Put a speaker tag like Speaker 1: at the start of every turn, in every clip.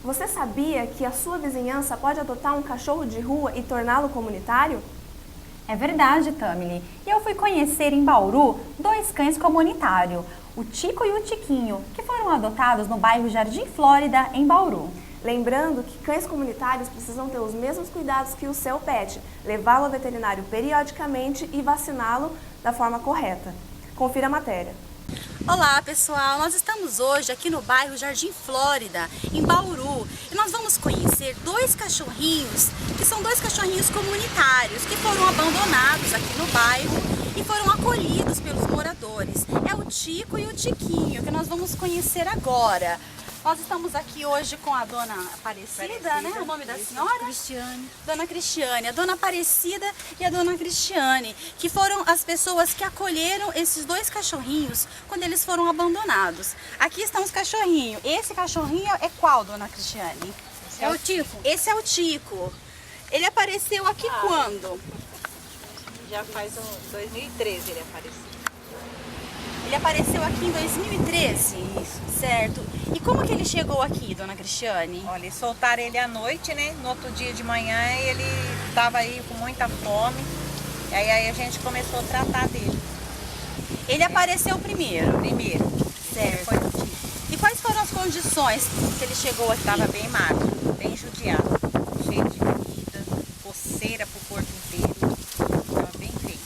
Speaker 1: Você sabia que a sua vizinhança pode adotar um cachorro de rua e torná-lo comunitário?
Speaker 2: É verdade, Tamily. E eu fui conhecer em Bauru 2 cães comunitários, o Tico e o Tiquinho, que foram adotados no bairro Jardim Flórida, em Bauru.
Speaker 1: Lembrando que cães comunitários precisam ter os mesmos cuidados que o seu pet, levá-lo ao veterinário periodicamente e vaciná-lo da forma correta. Confira a matéria.
Speaker 3: Olá pessoal, nós estamos hoje aqui no bairro Jardim Flórida, em Bauru, e nós vamos conhecer 2 cachorrinhos, que são 2 cachorrinhos comunitários, que foram abandonados aqui no bairro e foram acolhidos pelos moradores. É o Tico e o Tiquinho, que nós vamos conhecer agora. Nós estamos aqui hoje com a dona Aparecida, né? O nome da senhora?
Speaker 4: Cristiane.
Speaker 3: Dona Cristiane, a dona Aparecida e a dona Cristiane, que foram as pessoas que acolheram esses 2 cachorrinhos quando eles foram abandonados. Aqui estão os cachorrinhos. Esse cachorrinho é qual, dona Cristiane?
Speaker 4: É o Tico.
Speaker 3: Esse é o Tico. Ele apareceu aqui quando?
Speaker 4: Já faz 2013 ele apareceu.
Speaker 3: Ele apareceu aqui em 2013?
Speaker 4: Isso.
Speaker 3: Certo. E como que ele chegou aqui, dona Cristiane?
Speaker 4: Olha, eles soltaram ele à noite, né? No outro dia de manhã ele estava aí com muita fome. E aí a gente começou a tratar dele.
Speaker 3: Ele apareceu primeiro?
Speaker 4: Primeiro.
Speaker 3: Certo.
Speaker 4: Foi o Tico.
Speaker 3: E quais foram as condições que ele chegou aqui?
Speaker 4: Estava bem magro, bem judiado. Cheio de ferida, coceira pro corpo inteiro. Estava bem feio.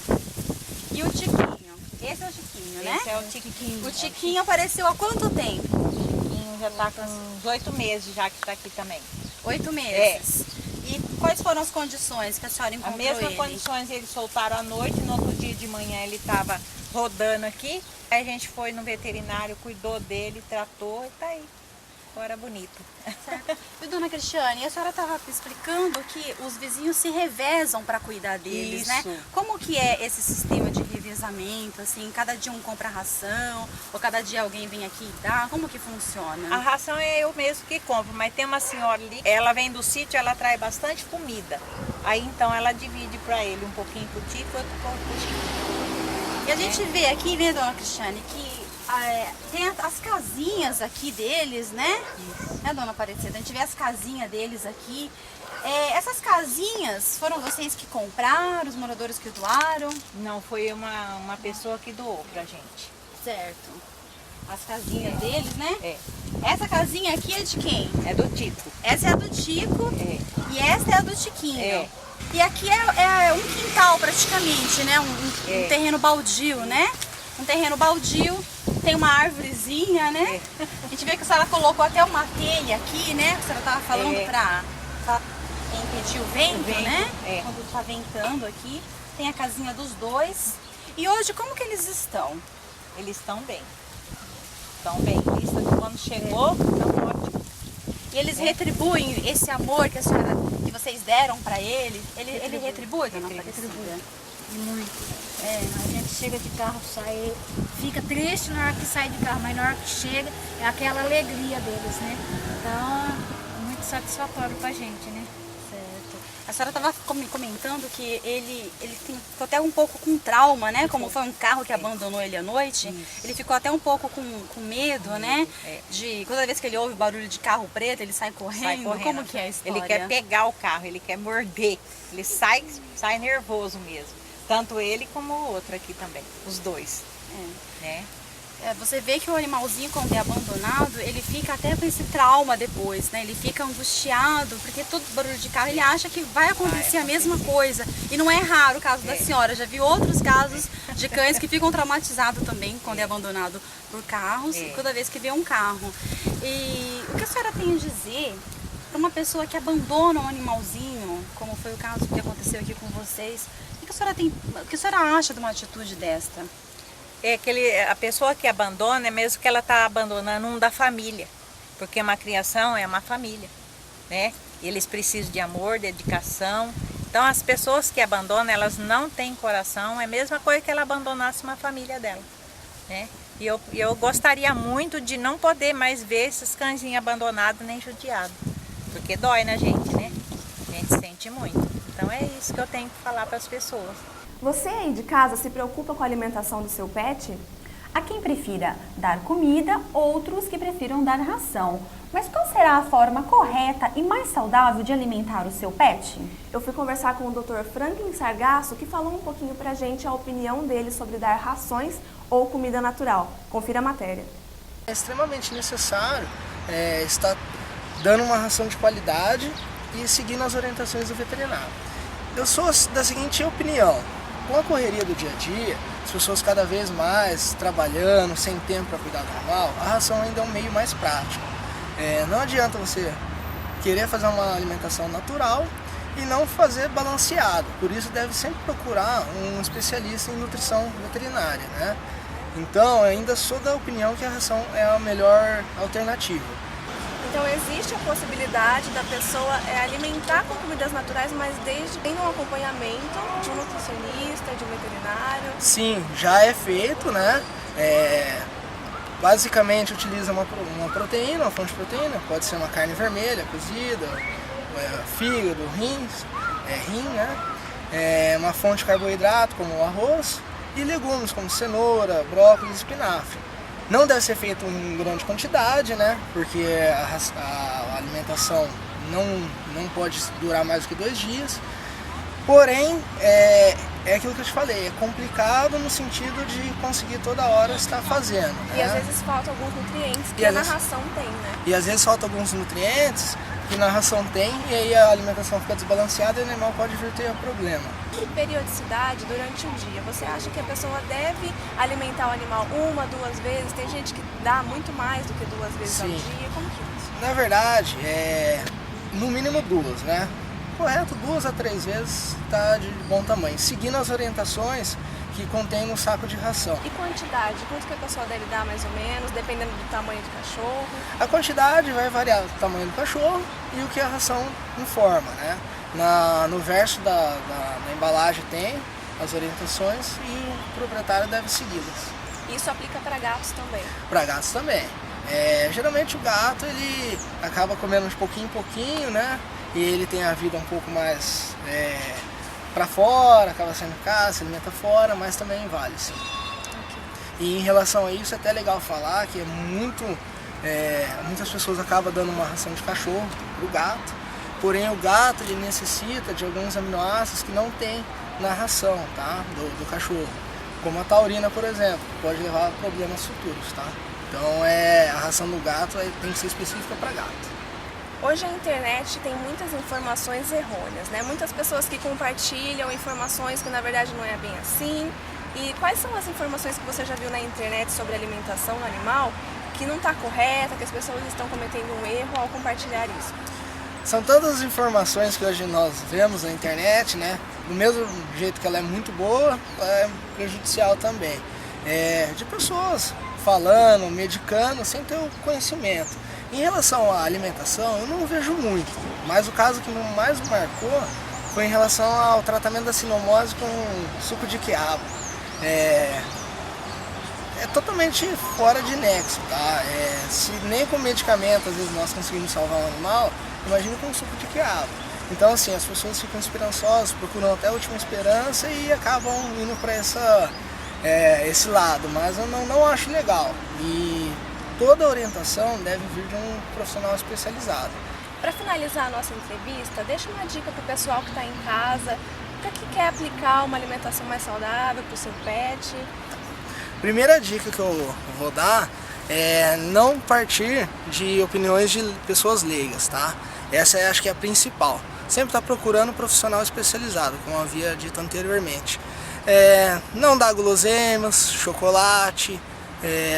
Speaker 3: E o Tiquinho? Esse é o Tiquinho, né?
Speaker 4: Esse é o Tiquinho.
Speaker 3: O Tiquinho apareceu há quanto tempo?
Speaker 4: O Tiquinho já está com uns 8 meses já que está aqui também.
Speaker 3: 8 meses. E quais foram as condições que a senhora
Speaker 4: As
Speaker 3: encontrou
Speaker 4: mesmas
Speaker 3: ele?
Speaker 4: condições eles soltaram à noite, no outro dia de manhã ele estava rodando aqui. Aí a gente foi no veterinário, cuidou dele, tratou e tá aí. Agora bonito.
Speaker 3: Certo. E dona Cristiane, a senhora estava explicando que os vizinhos se revezam para cuidar deles, né?
Speaker 4: Isso.
Speaker 3: Como que é esse sistema de revezamento, assim? Cada dia um compra ração, ou cada dia alguém vem aqui e dá? Como que funciona?
Speaker 4: A ração é eu mesmo que compro, mas tem uma senhora ali, ela vem do sítio, ela traz bastante comida. Aí então ela divide para ele um pouquinho pro Tico e outro pro Tico.
Speaker 3: E a gente vê aqui, né, dona Cristiane, que tem as casinhas aqui deles, né?
Speaker 4: Isso.
Speaker 3: Né, dona Aparecida? A gente vê as casinhas deles aqui. Essas casinhas foram vocês que compraram, os moradores que doaram?
Speaker 4: Não, foi uma pessoa que doou pra gente.
Speaker 3: Certo. As casinhas deles, né?
Speaker 4: É.
Speaker 3: Essa casinha aqui é de quem?
Speaker 4: É do Tico.
Speaker 3: Essa é a do Tico e essa é a do Tiquinho.
Speaker 4: É.
Speaker 3: E aqui é um quintal praticamente, né? Um terreno baldio, né? Um terreno baldio, tem uma árvorezinha, né? A gente vê que a senhora colocou até uma telha aqui, né? Que a senhora estava falando pra impedir o vento, né?
Speaker 4: É.
Speaker 3: Quando tá ventando aqui. Tem a casinha dos 2. E hoje, como que eles estão?
Speaker 4: Eles estão bem. Estão bem. Isso quando chegou, estão ótimos.
Speaker 3: E eles retribuem esse amor que vocês deram pra ele? Ele retribui, dona Aparecida?
Speaker 5: Muito. A gente chega de carro, sai, fica triste na hora que sai de carro, mas na hora que chega é aquela alegria deles, né? Então, é muito satisfatório pra gente, né?
Speaker 3: Certo. A senhora estava comentando que ele ficou até um pouco com trauma, né? Como foi um carro que abandonou ele à noite, ele ficou até um pouco com medo, né? De toda vez que ele ouve o barulho de carro preto, ele sai correndo.
Speaker 4: Sai correndo.
Speaker 3: Como que é a história?
Speaker 4: Ele quer pegar o carro, ele quer morder. Ele sai nervoso mesmo. Tanto ele como o outro aqui também, os 2. Né?
Speaker 3: Você vê que o animalzinho, quando é abandonado, ele fica até com esse trauma depois, né? Ele fica angustiado, porque todo barulho de carro ele acha que vai acontecer a mesma coisa. E não é raro o caso da senhora. Já vi outros casos de cães que ficam traumatizados também quando é abandonado por carros, toda vez que vê um carro. E o que a senhora tem a dizer para uma pessoa que abandona um animalzinho, como foi o caso que aconteceu aqui com vocês? O que a senhora acha de uma atitude desta?
Speaker 4: A pessoa que abandona é mesmo que ela está abandonando um da família, porque uma criação é uma família, né? Eles precisam de amor, dedicação. Então as pessoas que abandonam, elas não têm coração, é a mesma coisa que ela abandonasse uma família dela, né? E eu gostaria muito de não poder mais ver esses cãezinhos abandonados nem judiados, porque dói na gente, né? A gente sente muito. Então é isso que eu tenho que falar para as pessoas.
Speaker 1: Você aí de casa se preocupa com a alimentação do seu pet?
Speaker 2: Há quem prefira dar comida, outros que prefiram dar ração. Mas qual será a forma correta e mais saudável de alimentar o seu pet?
Speaker 1: Eu fui conversar com o Dr. Franklin Sargasso, que falou um pouquinho pra gente a opinião dele sobre dar rações ou comida natural. Confira a matéria.
Speaker 6: É extremamente necessário estar dando uma ração de qualidade e seguindo as orientações do veterinário. Eu sou da seguinte opinião: com a correria do dia a dia, as pessoas cada vez mais trabalhando, sem tempo para cuidar do animal, a ração ainda é um meio mais prático. Não adianta você querer fazer uma alimentação natural e não fazer balanceado. Por isso deve sempre procurar um especialista em nutrição veterinária, né? Então, eu ainda sou da opinião que a ração é a melhor alternativa.
Speaker 1: Então existe a possibilidade da pessoa alimentar com comidas naturais, mas desde tendo um acompanhamento de um nutricionista, de um veterinário?
Speaker 6: Sim, já é feito, né? Basicamente utiliza uma proteína, uma fonte de proteína, pode ser uma carne vermelha, cozida, fígado, rim, né? Uma fonte de carboidrato como o arroz e legumes como cenoura, brócolis e espinafre. Não deve ser feito em grande quantidade, né? Porque a alimentação não pode durar mais do que 2 dias. Porém, é aquilo que eu te falei, é complicado no sentido de conseguir toda hora estar fazendo, né?
Speaker 1: E às vezes faltam alguns nutrientes que na ração tem, né?
Speaker 6: E às vezes faltam alguns nutrientes que na ração tem, e aí a alimentação fica desbalanceada e o animal pode vir ter problema.
Speaker 1: E periodicidade durante o dia? Você acha que a pessoa deve alimentar o animal 1, 2 vezes? Tem gente que dá muito mais do que 2 vezes ao dia. Como que é isso?
Speaker 6: Na verdade, no mínimo 2, né? Correto, 2 a 3 vezes está de bom tamanho, seguindo as orientações que contém no saco de ração.
Speaker 1: E quantidade? Quanto que a pessoa deve dar mais ou menos, dependendo do tamanho do cachorro?
Speaker 6: A quantidade vai variar do tamanho do cachorro e o que a ração informa, né? No verso da embalagem tem as orientações e o proprietário deve segui-las.
Speaker 1: Isso aplica para gatos também?
Speaker 6: Para gatos também. Geralmente o gato ele acaba comendo de pouquinho em pouquinho, né? E ele tem a vida um pouco mais para fora, acaba saindo de casa, se alimenta fora, mas também vale, sim.
Speaker 1: Okay.
Speaker 6: E em relação a isso é até legal falar que muitas pessoas acabam dando uma ração de cachorro pro gato, porém o gato ele necessita de alguns aminoácidos que não tem na ração, tá? do cachorro, como a taurina, por exemplo, que pode levar a problemas futuros, tá? Então a ração do gato tem que ser específica para gato.
Speaker 1: Hoje a internet tem muitas informações errôneas, né? Muitas pessoas que compartilham informações que na verdade não é bem assim. E quais são as informações que você já viu na internet sobre alimentação no animal que não está correta, que as pessoas estão cometendo um erro ao compartilhar isso?
Speaker 6: São todas as informações que hoje nós vemos na internet, né? Do mesmo jeito que ela é muito boa, ela é prejudicial também. De pessoas falando, medicando, sem ter o conhecimento. Em relação à alimentação, eu não vejo muito, mas o caso que mais me marcou foi em relação ao tratamento da sinomose com suco de quiabo. É totalmente fora de nexo, tá? Se nem com medicamento às vezes nós conseguimos salvar um animal, imagina com suco de quiabo. Então assim, as pessoas ficam esperançosas, procuram até a última esperança e acabam indo para esse lado, mas eu não acho legal. E toda a orientação deve vir de um profissional especializado.
Speaker 1: Para finalizar a nossa entrevista, deixa uma dica para o pessoal que está em casa, que quer aplicar uma alimentação mais saudável para o seu pet.
Speaker 6: Primeira dica que eu vou dar é não partir de opiniões de pessoas leigas, tá? Essa acho que é a principal. Sempre está procurando um profissional especializado, como havia dito anteriormente. Não dar guloseimas, chocolate,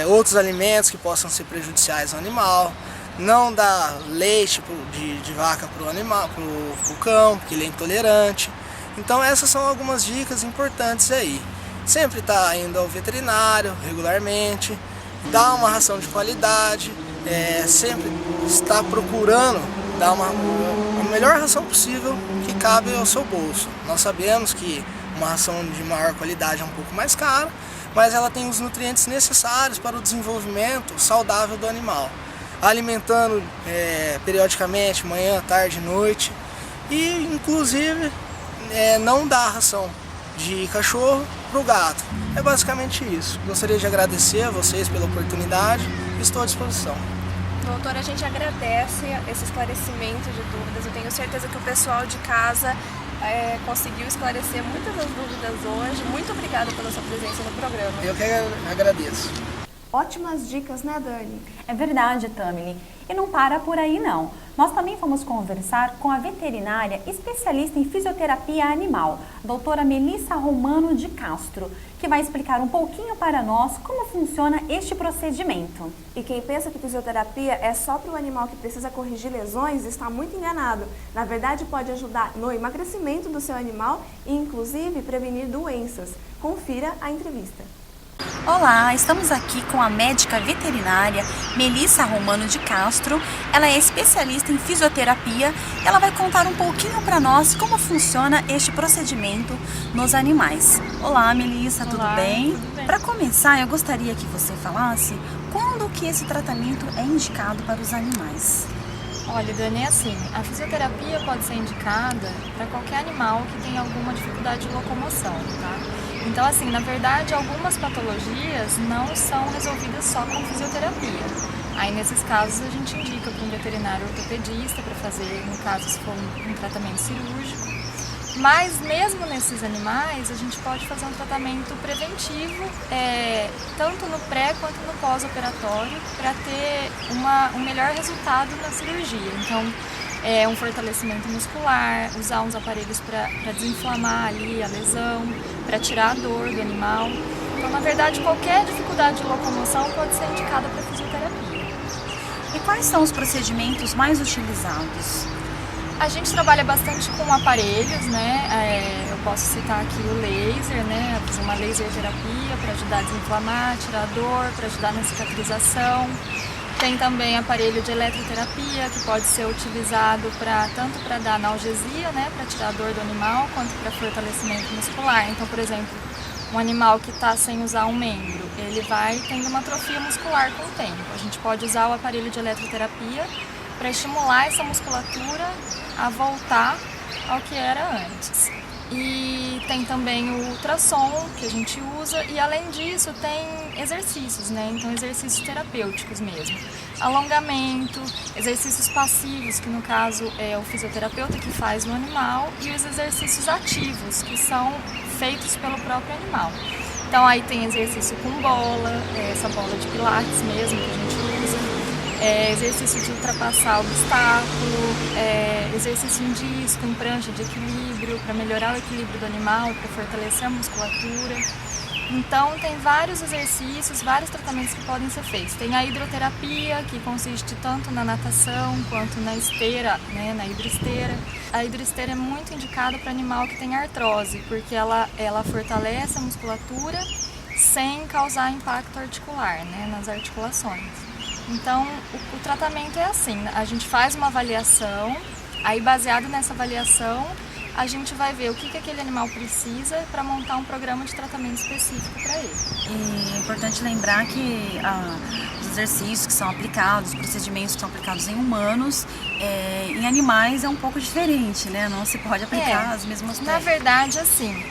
Speaker 6: outros alimentos que possam ser prejudiciais ao animal, não dar leite de vaca para o animal, para o cão, porque ele é intolerante. Então essas são algumas dicas importantes aí. Sempre estar indo ao veterinário regularmente, dar uma ração de qualidade, sempre estar procurando dar a melhor ração possível que cabe ao seu bolso. Nós sabemos que uma ração de maior qualidade é um pouco mais cara, mas ela tem os nutrientes necessários para o desenvolvimento saudável do animal. Alimentando periodicamente, manhã, tarde, noite, e inclusive não dar ração de cachorro para o gato. É basicamente isso. Gostaria de agradecer a vocês pela oportunidade e estou à disposição.
Speaker 1: Doutora, a gente agradece esse esclarecimento de dúvidas. Eu tenho certeza que o pessoal de casa conseguiu esclarecer muitas das dúvidas hoje. Muito obrigada pela sua presença no programa.
Speaker 6: Eu que agradeço.
Speaker 1: Ótimas dicas, né, Dani?
Speaker 2: É verdade, Tamily. E não para por aí, não. Nós também fomos conversar com a veterinária especialista em fisioterapia animal, doutora Melissa Romano de Castro, que vai explicar um pouquinho para nós como funciona este procedimento.
Speaker 1: E quem pensa que fisioterapia é só para o animal que precisa corrigir lesões está muito enganado. Na verdade, pode ajudar no emagrecimento do seu animal e, inclusive, prevenir doenças. Confira a entrevista.
Speaker 2: Olá, estamos aqui com a médica veterinária Melissa Romano de Castro. Ela é especialista em fisioterapia e ela vai contar um pouquinho para nós como funciona este procedimento nos animais. Olá, Melissa, tudo bem?
Speaker 3: Tudo bem.
Speaker 2: Para começar, eu gostaria que você falasse quando que esse tratamento é indicado para os animais.
Speaker 7: Olha, Dani, é assim, a fisioterapia pode ser indicada para qualquer animal que tenha alguma dificuldade de locomoção, tá? Então, assim, na verdade, algumas patologias não são resolvidas só com fisioterapia. Aí, nesses casos, a gente indica para um veterinário ortopedista para fazer, no caso, se for um tratamento cirúrgico. Mas, mesmo nesses animais, a gente pode fazer um tratamento preventivo, tanto no pré quanto no pós-operatório, para ter um melhor resultado na cirurgia. Então, um fortalecimento muscular, usar uns aparelhos para desinflamar ali a lesão, para tirar a dor do animal. Então, na verdade, qualquer dificuldade de locomoção pode ser indicada para fisioterapia.
Speaker 2: E quais são os procedimentos mais utilizados?
Speaker 7: A gente trabalha bastante com aparelhos, né? Eu posso citar aqui o laser, né? Fazer uma laser terapia para ajudar a desinflamar, tirar a dor, para ajudar na cicatrização. Tem também aparelho de eletroterapia que pode ser utilizado tanto para dar analgesia, né? Para tirar a dor do animal, quanto para fortalecimento muscular. Então, por exemplo, um animal que está sem usar um membro, ele vai tendo uma atrofia muscular com o tempo. A gente pode usar o aparelho de eletroterapia para estimular essa musculatura a voltar ao que era antes. E tem também o ultrassom que a gente usa e, além disso, tem exercícios, né? Então, exercícios terapêuticos mesmo. Alongamento, exercícios passivos, que no caso é o fisioterapeuta que faz no animal, e os exercícios ativos, que são feitos pelo próprio animal. Então, aí tem exercício com bola, essa bola de pilates mesmo que a gente usa. Exercício de ultrapassar obstáculo, exercício em disco, em prancha de equilíbrio, para melhorar o equilíbrio do animal, para fortalecer a musculatura. Então, tem vários exercícios, vários tratamentos que podem ser feitos. Tem a hidroterapia, que consiste tanto na natação quanto na esteira, né, na hidroesteira. A hidroesteira é muito indicada para animal que tem artrose, porque ela fortalece a musculatura sem causar impacto articular, né, nas articulações. Então, o tratamento é assim, a gente faz uma avaliação, aí baseado nessa avaliação, a gente vai ver o que aquele animal precisa para montar um programa de tratamento específico para ele.
Speaker 2: E é importante lembrar que os exercícios que são aplicados, os procedimentos que são aplicados em humanos, em animais é um pouco diferente, né? Não se pode aplicar as mesmas técnicas.
Speaker 7: Na verdade, assim,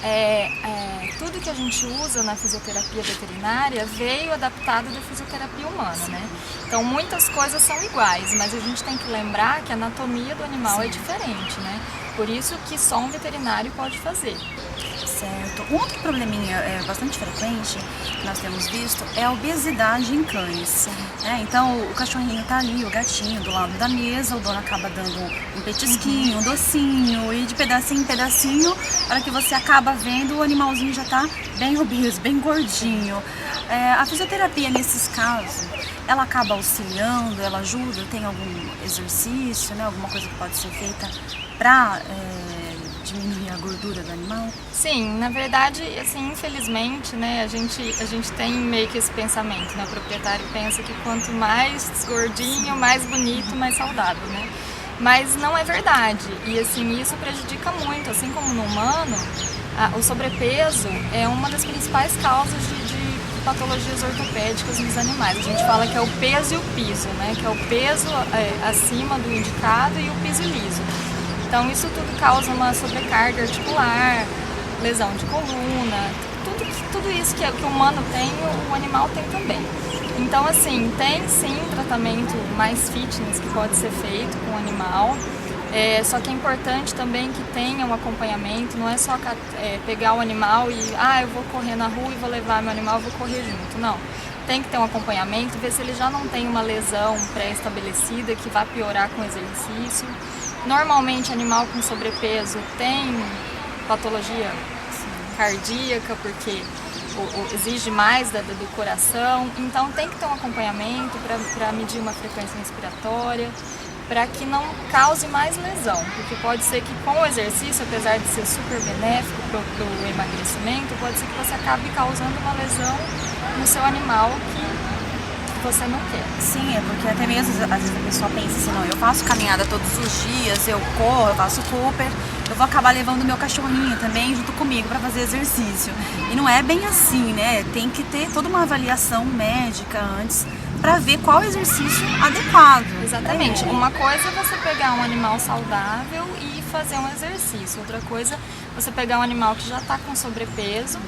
Speaker 7: tudo que a gente usa na fisioterapia veterinária veio adaptado da fisioterapia humana, né? Então, muitas coisas são iguais, mas a gente tem que lembrar que a anatomia do animal é diferente, né? Por isso que só um veterinário pode fazer.
Speaker 2: Certo. Um outro probleminha bastante frequente que nós temos visto é a obesidade em cães. Então o cachorrinho tá ali, o gatinho do lado da mesa, o dono acaba dando um petisquinho, um docinho, e de pedacinho em pedacinho, para que você acaba vendo o animalzinho já tá bem obeso, bem gordinho. A fisioterapia nesses casos, ela acaba auxiliando, ela ajuda, tem algum exercício, né, alguma coisa que pode ser feita para diminuir a gordura do animal?
Speaker 7: Sim, na verdade, assim, infelizmente, né, a gente tem meio que esse pensamento, né? O proprietário pensa que quanto mais gordinho, mais bonito, mais saudável, né? Mas não é verdade, e assim, isso prejudica muito, assim como no humano, o sobrepeso é uma das principais causas de patologias ortopédicas nos animais. A gente fala que é o peso e o piso, né? Que é o peso acima do indicado e o piso liso. Então isso tudo causa uma sobrecarga articular, lesão de coluna, tudo isso que o humano tem, o animal tem também. Então, assim, tem sim tratamento mais fitness que pode ser feito com o animal. Só que é importante também que tenha um acompanhamento, não é só pegar o animal e eu vou correr na rua e vou levar meu animal, vou correr junto, não. Tem que ter um acompanhamento, ver se ele já não tem uma lesão pré-estabelecida que vai piorar com o exercício. Normalmente animal com sobrepeso tem patologia cardíaca, porque exige mais do coração, então tem que ter um acompanhamento para medir uma frequência respiratória, para que não cause mais lesão, porque pode ser que com o exercício, apesar de ser super benéfico para o emagrecimento, pode ser que você acabe causando uma lesão no seu animal que você não quer.
Speaker 2: Sim, é porque até mesmo às vezes a pessoa pensa assim, não, eu faço caminhada todos os dias, eu corro, eu faço Cooper, eu vou acabar levando meu cachorrinho também junto comigo para fazer exercício. E não é bem assim, né? Tem que ter toda uma avaliação médica antes para ver qual exercício adequado.
Speaker 7: Exatamente. Uma coisa é você pegar um animal saudável e fazer um exercício. Outra coisa é você pegar um animal que já está com sobrepeso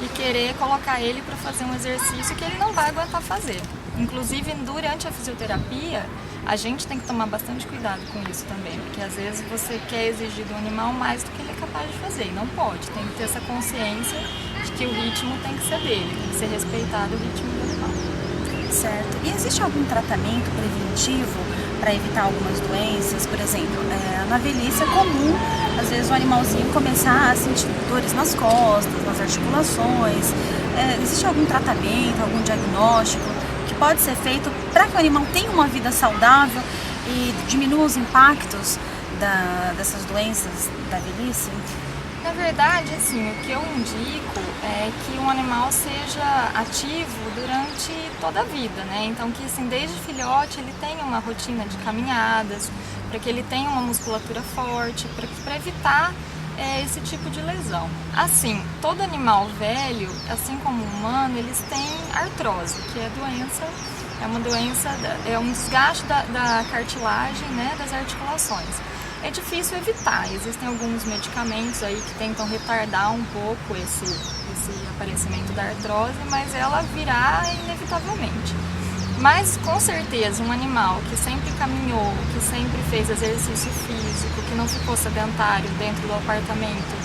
Speaker 7: e querer colocar ele para fazer um exercício que ele não vai aguentar fazer. Inclusive, durante a fisioterapia, a gente tem que tomar bastante cuidado com isso também, porque às vezes você quer exigir do animal mais do que ele é capaz de fazer, e não pode. Tem que ter essa consciência de que o ritmo tem que ser dele, tem que ser respeitado o ritmo do animal.
Speaker 2: Certo. E existe algum tratamento preventivo para evitar algumas doenças? Por exemplo, na velhice é comum, às vezes, o animalzinho começar a sentir dores nas costas, nas articulações. Existe algum tratamento, algum diagnóstico que pode ser feito para que o animal tenha uma vida saudável e diminua os impactos dessas doenças da velhice?
Speaker 7: Na verdade, assim, o que eu indico é que um animal seja ativo durante toda a vida, né? Então, que assim, desde filhote ele tenha uma rotina de caminhadas, para que ele tenha uma musculatura forte, para evitar esse tipo de lesão. Assim, todo animal velho, assim como o humano, eles têm artrose, que é uma doença, é um desgaste da cartilagem, né, das articulações. É difícil evitar, existem alguns medicamentos aí que tentam retardar um pouco esse aparecimento da artrose, mas ela virá inevitavelmente. Mas com certeza um animal que sempre caminhou, que sempre fez exercício físico, que não ficou sedentário dentro do apartamento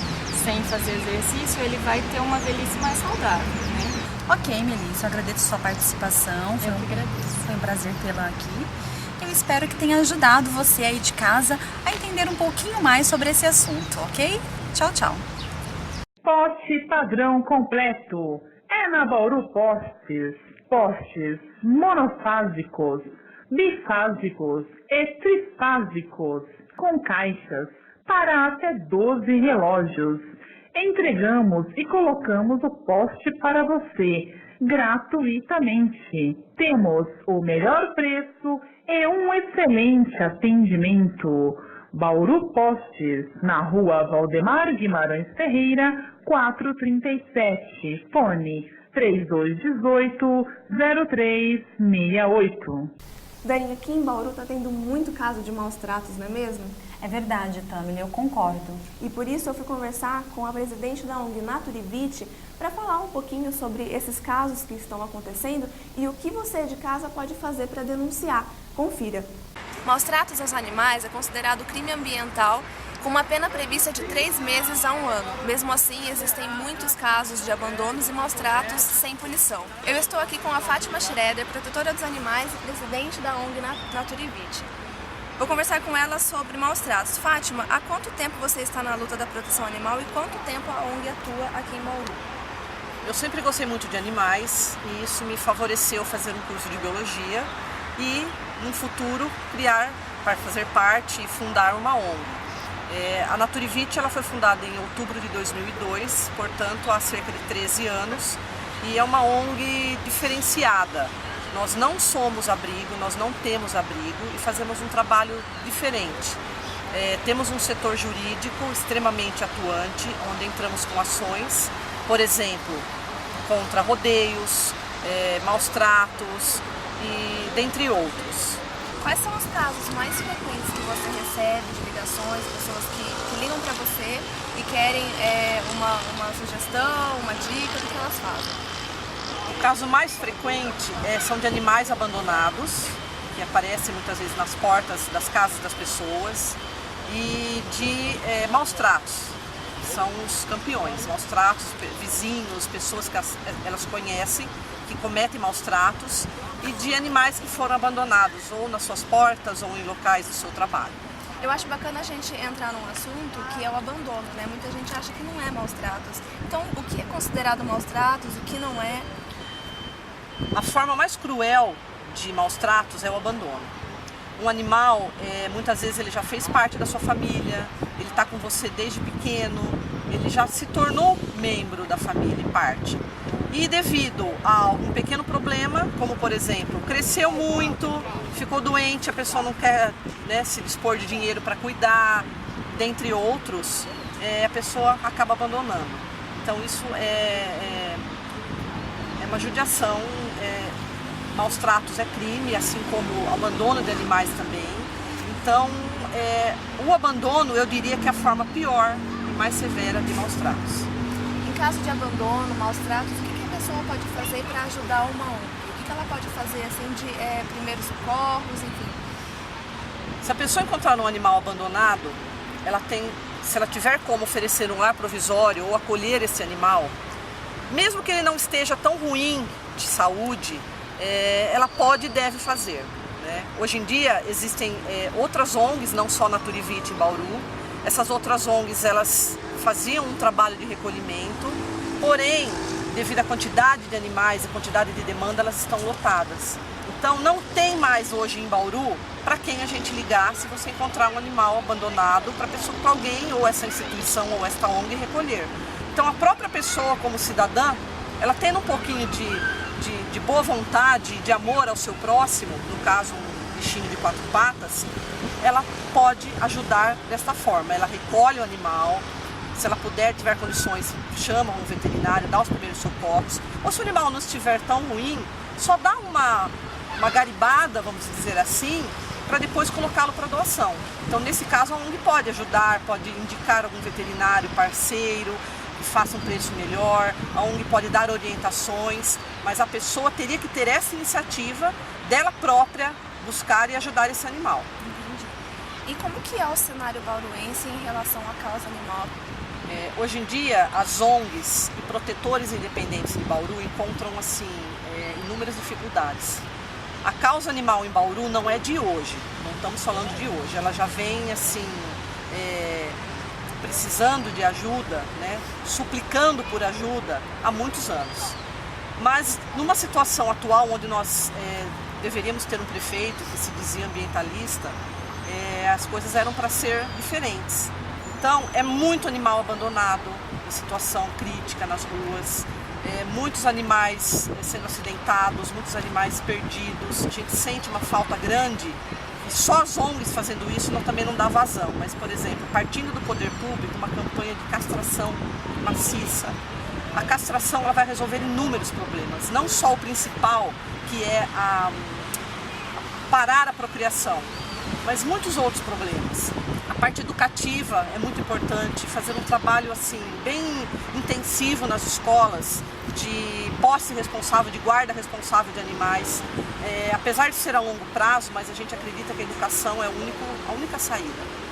Speaker 7: sem fazer exercício, ele vai ter uma velhice mais saudável, né?
Speaker 2: Ok, Melissa, eu agradeço a sua participação, foi um prazer tê-la aqui. Eu espero que tenha ajudado você aí de casa a entender um pouquinho mais sobre esse assunto, ok? Tchau, tchau.
Speaker 8: Poste padrão completo. É na Bauru Postes. Postes monofásicos, bifásicos e trifásicos, com caixas para até 12 relógios. Entregamos e colocamos o poste para você, gratuitamente. Temos o melhor preço e um excelente atendimento. Bauru Postes, na rua Valdemar Guimarães Ferreira, 437, fone 3218-0368.
Speaker 1: Dani, aqui em Bauru está tendo muito caso de maus tratos, não é mesmo?
Speaker 2: É verdade, Tamile, eu concordo.
Speaker 1: E por isso eu fui conversar com a presidente da ONG Naturivite para falar um pouquinho sobre esses casos que estão acontecendo e o que você de casa pode fazer para denunciar. Confira. Maus tratos aos animais é considerado crime ambiental com uma pena prevista de 3 meses a 1 ano. Mesmo assim, existem muitos casos de abandonos e maus tratos sem punição. Eu estou aqui com a Fátima Schroeder, protetora dos animais e presidente da ONG Naturivite. Vou conversar com ela sobre maus tratos. Fátima, há quanto tempo você está na luta da proteção animal e quanto tempo a ONG atua aqui em Bauru?
Speaker 9: Eu sempre gostei muito de animais e isso me favoreceu fazer um curso de biologia e, no futuro, para fazer parte e fundar uma ONG. A Naturivite ela foi fundada em outubro de 2002, portanto há cerca de 13 anos, e é uma ONG diferenciada. Nós não somos abrigo, nós não temos abrigo e fazemos um trabalho diferente. Temos um setor jurídico extremamente atuante, onde entramos com ações, por exemplo, contra rodeios, maus tratos e dentre outros.
Speaker 1: Quais são os casos mais frequentes que você recebe de ligações, pessoas que ligam para você e querem uma sugestão, uma dica, o que elas fazem?
Speaker 9: O caso mais frequente são de animais abandonados, que aparecem muitas vezes nas portas das casas das pessoas, e de maus tratos, que são os campeões, maus tratos, vizinhos, pessoas que elas conhecem, que cometem maus tratos, e de animais que foram abandonados, ou nas suas portas, ou em locais do seu trabalho.
Speaker 1: Eu acho bacana a gente entrar num assunto que é o abandono, né? Muita gente acha que não é maus tratos. Então, o que é considerado maus tratos, o que não é?
Speaker 9: A forma mais cruel de maus tratos é o abandono. Um animal, muitas vezes ele já fez parte da sua família, ele está com você desde pequeno, ele já se tornou membro da família e parte. E devido a algum pequeno problema, como por exemplo, cresceu muito, ficou doente, a pessoa não quer, né, se dispor de dinheiro para cuidar, dentre outros, a pessoa acaba abandonando. Então isso é uma judiação, maus tratos é crime, assim como o abandono de animais também. Então o abandono eu diria que é a forma pior e mais severa de maus tratos.
Speaker 1: Em caso de abandono, maus tratos, o que a pessoa pode fazer para ajudar uma ONG? O que ela pode fazer assim de primeiros socorros, enfim?
Speaker 9: Se a pessoa encontrar um animal abandonado, se ela tiver como oferecer um lar provisório ou acolher esse animal, mesmo que ele não esteja tão ruim de saúde, ela pode e deve fazer, né? Hoje em dia existem outras ONGs, não só Naturivit em Bauru. Essas outras ONGs elas faziam um trabalho de recolhimento, porém, devido à quantidade de animais e quantidade de demanda, elas estão lotadas. Então não tem mais hoje em Bauru para quem a gente ligar se você encontrar um animal abandonado para alguém, ou essa instituição ou esta ONG recolher. Então a própria pessoa como cidadã, ela tendo um pouquinho de boa vontade, de amor ao seu próximo, no caso um bichinho de 4 patas, ela pode ajudar desta forma. Ela recolhe o animal, se ela puder, tiver condições, chama um veterinário, dá os primeiros socorros. Ou se o animal não estiver tão ruim, só dá uma garibada, vamos dizer assim, para depois colocá-lo para doação. Então nesse caso a ONG pode ajudar, pode indicar algum veterinário parceiro, que faça um preço melhor, a ONG pode dar orientações, mas a pessoa teria que ter essa iniciativa dela própria, buscar e ajudar esse animal.
Speaker 1: Entendi. E como que é o cenário bauruense em relação à causa animal?
Speaker 9: Hoje em dia, as ONGs e protetores independentes de Bauru encontram assim, inúmeras dificuldades. A causa animal em Bauru não é de hoje, não estamos falando de hoje, ela já vem assim, precisando de ajuda, né, suplicando por ajuda há muitos anos. Mas numa situação atual onde nós deveríamos ter um prefeito que se dizia ambientalista, as coisas eram para ser diferentes. Então é muito animal abandonado, em situação crítica nas ruas, muitos animais sendo acidentados, muitos animais perdidos. A gente sente uma falta grande. E só as ONGs fazendo isso também não dá vazão, mas, por exemplo, partindo do poder público, uma campanha de castração maciça. A castração ela vai resolver inúmeros problemas, não só o principal, que é parar a procriação, mas muitos outros problemas. A parte educativa é muito importante, fazer um trabalho assim, bem intensivo nas escolas, de posse responsável, de guarda responsável de animais. Apesar de ser a longo prazo, mas a gente acredita que a educação é a única saída.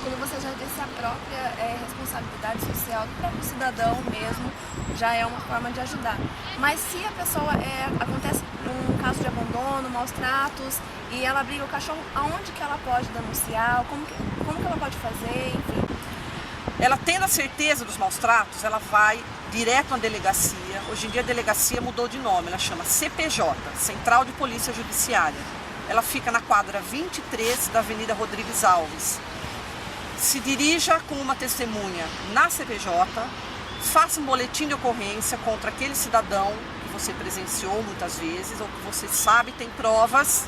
Speaker 1: Como você já disse, a própria responsabilidade social do próprio cidadão mesmo já é uma forma de ajudar. Mas se a pessoa acontece um caso de abandono, maus tratos, e ela briga o cachorro, aonde que ela pode denunciar? Como que ela pode fazer? Enfim.
Speaker 9: Ela tendo a certeza dos maus tratos, ela vai direto na delegacia. Hoje em dia a delegacia mudou de nome, ela chama CPJ, Central de Polícia Judiciária. Ela fica na quadra 23 da Avenida Rodrigues Alves. Se dirija com uma testemunha na CPJ, faça um boletim de ocorrência contra aquele cidadão que você presenciou muitas vezes, ou que você sabe, tem provas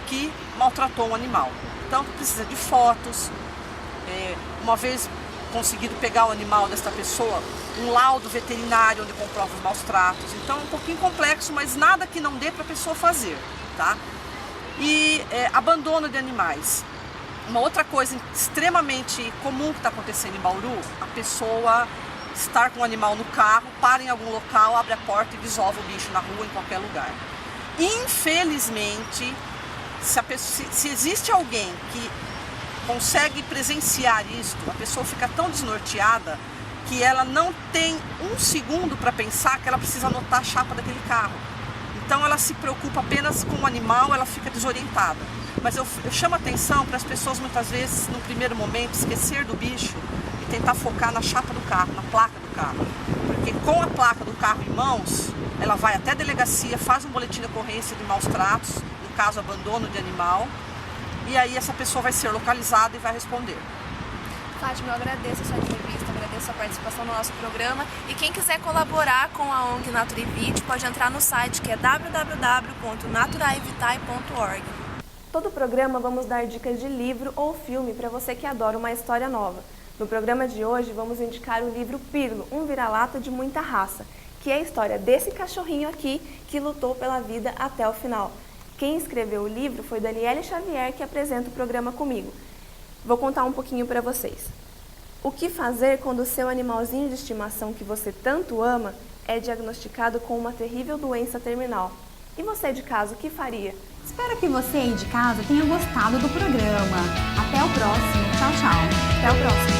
Speaker 9: que maltratou um animal. Então precisa de fotos, uma vez conseguido pegar o animal desta pessoa, um laudo veterinário onde comprova os maus tratos. Então é um pouquinho complexo, mas nada que não dê para a pessoa fazer, tá? E abandono de animais. Uma outra coisa extremamente comum que está acontecendo em Bauru, a pessoa estar com o animal no carro, para em algum local, abre a porta e desova o bicho na rua, em qualquer lugar. Infelizmente, se existe alguém que consegue presenciar isso, a pessoa fica tão desnorteada que ela não tem um segundo para pensar que ela precisa anotar a chapa daquele carro. Então ela se preocupa apenas com o animal, ela fica desorientada. Mas eu chamo a atenção para as pessoas muitas vezes, no primeiro momento, esquecer do bicho e tentar focar na chapa do carro, na placa do carro. Porque com a placa do carro em mãos, ela vai até a delegacia, faz um boletim de ocorrência de maus tratos, no caso abandono de animal, e aí essa pessoa vai ser localizada e vai responder.
Speaker 1: Fátima, eu agradeço a sua entrevista, agradeço a sua participação no nosso programa. E quem quiser colaborar com a ONG Naturivite pode entrar no site que é www.naturaevitae.org. Todo programa vamos dar dicas de livro ou filme para você que adora uma história nova. No programa de hoje vamos indicar o livro Pirlo, um vira-lata de muita raça, que é a história desse cachorrinho aqui que lutou pela vida até o final. Quem escreveu o livro foi Daniele Xavier, que apresenta o programa comigo. Vou contar um pouquinho para vocês. O que fazer quando o seu animalzinho de estimação que você tanto ama é diagnosticado com uma terrível doença terminal? E você de casa, o que faria?
Speaker 3: Espero que você aí de casa tenha gostado do programa. Até o próximo. Tchau, tchau.
Speaker 1: Até o próximo.